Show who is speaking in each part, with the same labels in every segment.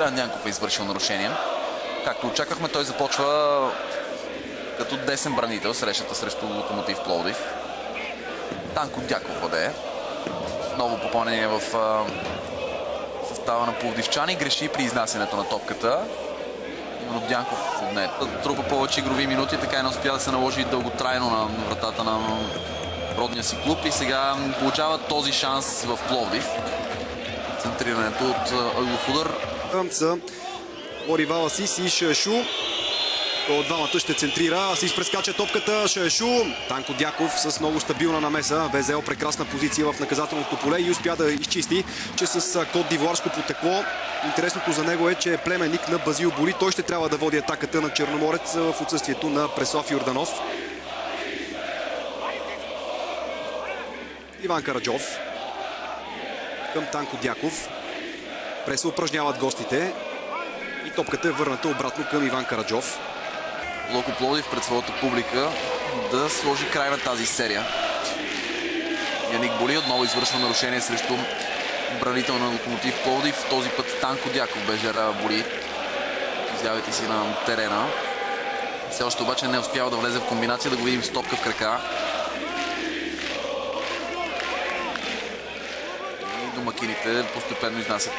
Speaker 1: Дянков е извършил нарушение. Както очаквахме, той започва като десен бранител срещата срещу Локомотив Пловдив. Танко Дяков владее. Ново попълнение в състава на пловдивчани. Греши при изнасянето на топката. Именно Дянков отне. Трупа повече игрови минути, така и не успя да се наложи дълготрайно на вратата на родния си клуб и сега получава този шанс в Пловдив. Центрирането от ъглов удар.
Speaker 2: Са Лорива Асис и Шаешу. От двамата ще центрира. Асис прескача топката. Шаешу. Танко Дяков с много стабилна намеса. ВЗЛ прекрасна позиция в наказателното поле и успя да изчисти, че с Кот д'Ивуарско потекло. Интересното за него е, че е племенник на Базил Боли. Той ще трябва да води атаката на Черноморец в отсъствието на Преслав Йорданов. Иван Караджов към Танко Дяков. Преса упражняват гостите и топката е върната обратно към Иван Караджов.
Speaker 1: Локо Пловдив пред своята публика да сложи край на тази серия. Яник Боли отново извършва нарушение срещу бранител на Локомотив Пловдив. Този път Танко Дяков бе жертва Боли. Изявите си на терена. Все още обаче не успява да влезе в комбинация, да го видим с топка в крака. И домакините постепенно изнасят.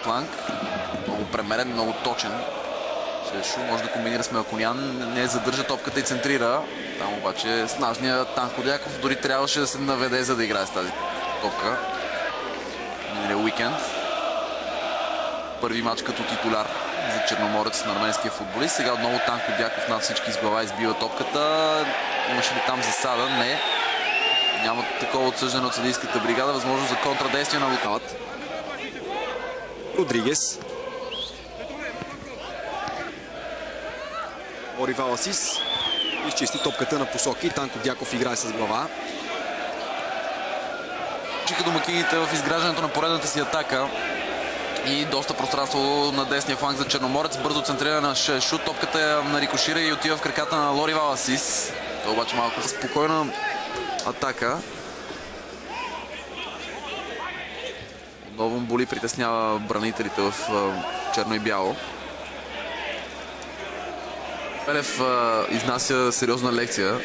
Speaker 1: Фланг. Много премерен, много точен. Шаешу може да комбинира с Мелконян. Не задържа топката и центрира. Там обаче снажният Танко Дяков дори трябваше да се наведе, за да играе с тази топка. Миналия уикенд. Първи матч като титуляр за Черноморец на арменския футболист. Сега отново Танко Дяков над всички с глава избива топката. Имаше ли там засада? Не. Няма такова отсъждане от съдийската бригада. Възможност за контрадействие на Лукават.
Speaker 2: Родригес. Лорива Асис изчисти топката на посоки. Танко Дяков играе с глава.
Speaker 1: Чиха домакините в изграждането на поредната си атака. И доста пространство на десния фланг за Черноморец. Бързо центрира на Шаешу. Топката я рикошира и отива в краката на Лорива Асис. Това обаче малко спокойна атака. Отново Боли притеснява бранителите в черно и бяло. Пелев изнася сериозна лекция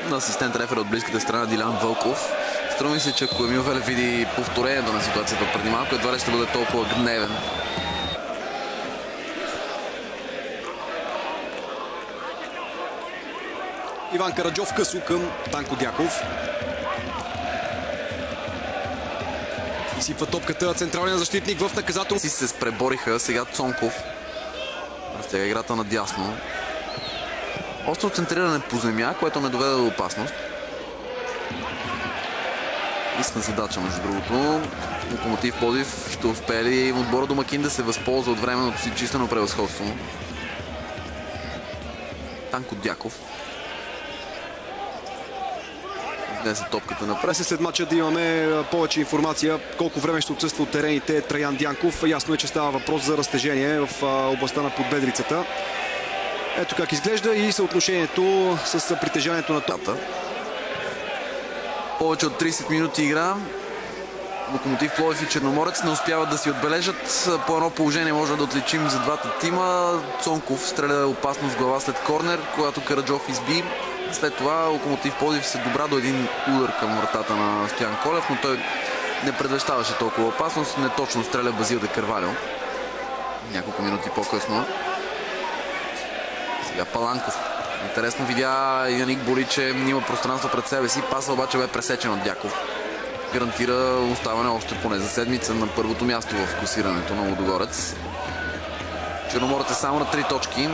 Speaker 1: на асистент рефер от близката страна Дилян Вълков. Струва ми се, че ако Емил Велев види повторението на ситуацията преди малко, едва ли ще бъде толкова гневен.
Speaker 2: Иван Караджов късо към Танко Дяков. Изсипва топката централния защитник в наказателно.
Speaker 1: Си се пребориха. Сега Цонков разтяга играта надясно. Остро центриране по земя, което не доведе до опасност. Истина задача, между другото. Локомотив Пловдив ще успее ли отбора домакин да се възползва от временното си числено превъзходство. Танко Дяков. Днес е топката напред.
Speaker 2: След мача да имаме повече информация колко време ще отсъства от терените Траян Дянков. Ясно е, че става въпрос за разтежение в областта на подбедрицата. Ето как изглежда и съотношението с притежанието на топката.
Speaker 1: Повече от 30 минути игра. Локомотив Пловдив и Черноморец не успяват да си отбележат. По едно положение може да отличим за двата тима. Цонков стреля опасно с глава след корнер, когато Караджов изби. След това Локомотив Пловдив се добра до един удар към вратата на Стоян Колев, но той не предвещаваше толкова опасност. Неточно стреля Базил де Карвалио. Няколко минути по-късно. Сега Паланков. Интересно видя Яник Боли, че има пространство пред себе си. Паса обаче бе пресечен от Дяков. Гарантира оставане още поне за седмица на първото място в класирането на Лудогорец. Черноморец е само на 3 точки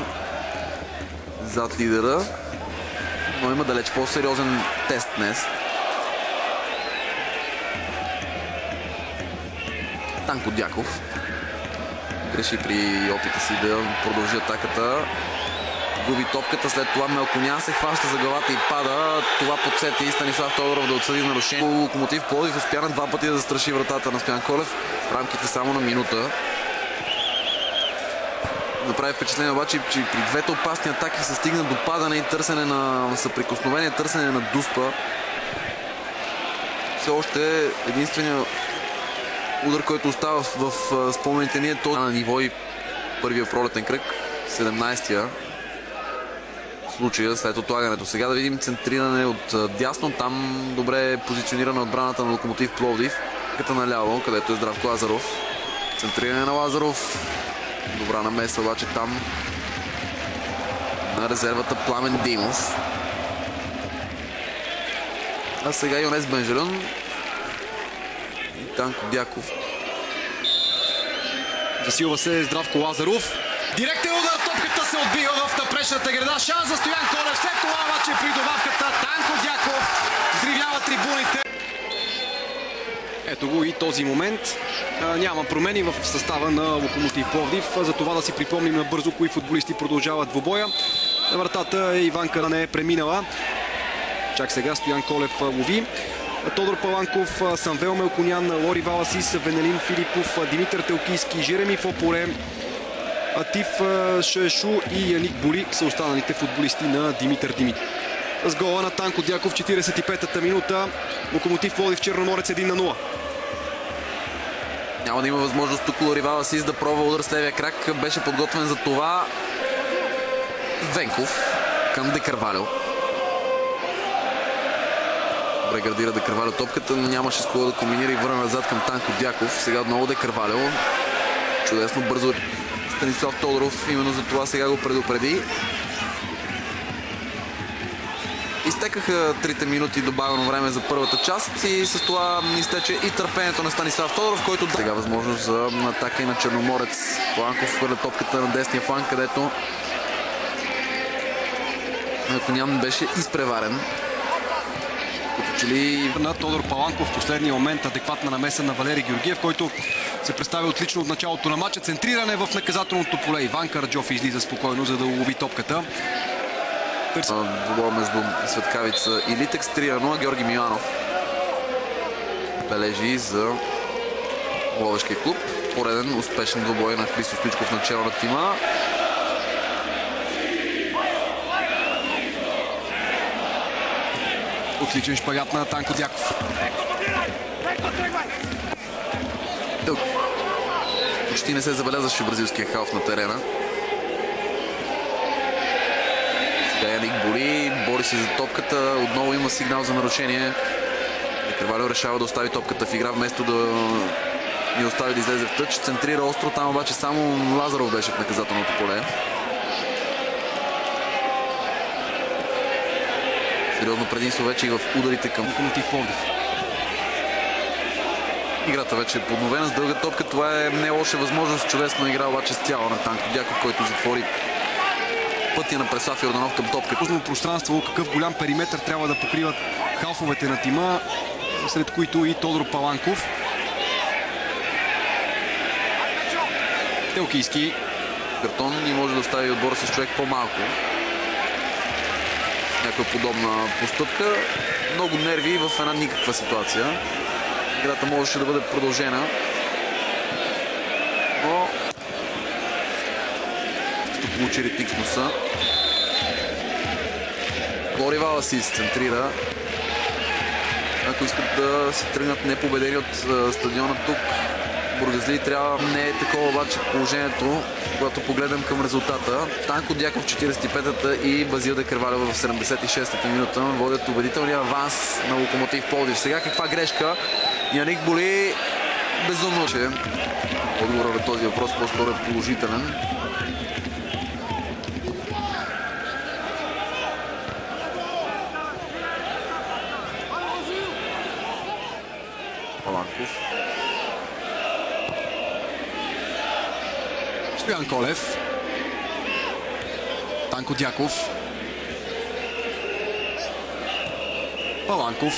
Speaker 1: зад лидера, но има далеч по-сериозен тест днес. Танко Дяков греши при опита си да продължи атаката. Губи топката, след това Мелконян се хваща за главата и пада. Това подсети Станислав Тодоров да отсъди нарушение. Локомотив Пловдив успя на 2 пъти да застраши вратата на Стоян Колев в рамките само на минута. Направи впечатление обаче, че при двете опасни атаки се стигна до падане и търсене на съприкосновение, търсене на дуспа. Все още единственият удар, който остава в спомените ни е този на ниво и първия пролетен кръг, 17-я случая след отлагането. Сега да видим центриране от дясно, там добре е позиционирана отбраната на Локомотив Пловдив. Като наляво, където е Здравко Лазаров. Центриране на Лазаров. Добра намеса обаче там на резервата Пламен Димов. А сега Йонес Бенжелюн и Танко Дяков.
Speaker 2: Засилва се Здравко Лазаров. Директен удар, топката се отбива в напречната града. Шанс за Стоян Колев. След това обаче при добавката Танко Дяков взривява трибуните. Ето го и този момент. Няма промени в състава на Локомотив Пловдив. За това да си припомним набързо кои футболисти продължават двубоя. На вратата Иванка не е преминала. Чак сега Стоян Колев лови. Тодор Паланков, Самвел Мелконян, Лори Валасис, Венелин Филипов, Димитър Телкийски, Жереми Фопоре, Атиф Шешу и Яник Боли са останалите футболисти на Димитър Димит. С гола на Танко Дяков, 45-та минута. Локомотив Пловдив Черноморец 1-0.
Speaker 1: Няма да има възможност тук Лори Валасис да пробва удар с левия крак. Беше подготвен за това Венков към Де Карвалио. Добре градира Де Карвалио топката, но нямаше с кого да комбинира и върна назад към Танко Дяков. Сега отново Де Карвалио. Чудесно бързо Станислав Тодоров именно за това сега го предупреди. Изтекаха 3 минути добавено време за първата част и с това изтече и търпението на Станислав Тодоров, който сега възможност за атака и на Черноморец. Паланков хвърля топката на десния фланг, където Мелконян беше изпреварен. Като че ли
Speaker 2: на Тодор Паланков в последния момент адекватна намеса на Валери Георгиев, който се представи отлично от началото на матча. Центриране в наказателното поле. Иван Караджов излиза спокойно, за да улови топката.
Speaker 1: Двубой между Светкавица и Литекс, 3-0. Георги Миланов бележи за Ловешкия клуб. Пореден успешен двубой на Христо Стоичков начало на тима.
Speaker 2: Отличен шпагат на Танко Дяков.
Speaker 1: Тук почти не се забелязваше бразилския халф на терена. Сега Яник Боли бори се за топката. Отново има сигнал за нарушение. Карвалио решава да остави топката в игра, вместо да ни остави да излезе в тъч. Центрира остро, там обаче само Лазаров беше в наказателното поле. Сериозно предимство вече и в ударите към
Speaker 2: Локомотив Пловдив.
Speaker 1: Играта вече е подновена с дълга топка. Това е не лоша възможност. Чудесна игра обаче с тяло на Танко Дяков, който затвори пътя на Преслав Йорданов към топка.
Speaker 2: Пуснало пространство, какъв голям периметр трябва да покриват халфовете на тима, сред които и Тодор Паланков. Телкийски.
Speaker 1: Картон и може да остави отбора с човек по-малко. Някаква подобна постъпка. Много нерви в една никаква ситуация. Играта можеше да бъде продължена. Но като получи ретик с носа. Лори Валасис центрира. Ако искат да се тръгнат непобедени от стадиона тук, Бургазли трябва. Не е такова обаче положението, когато погледнем към резултата. Танко Дяков 45-та и Базил Де Карвалио в 76-та минута водят убедителния аванс на Локомотив Пловдив. Сега каква грешка? Яник Боли безумно, че отговорът на този въпрос по-скоро е положителен. Паланков.
Speaker 2: Стоян Колев. Танко Дяков. Паланков.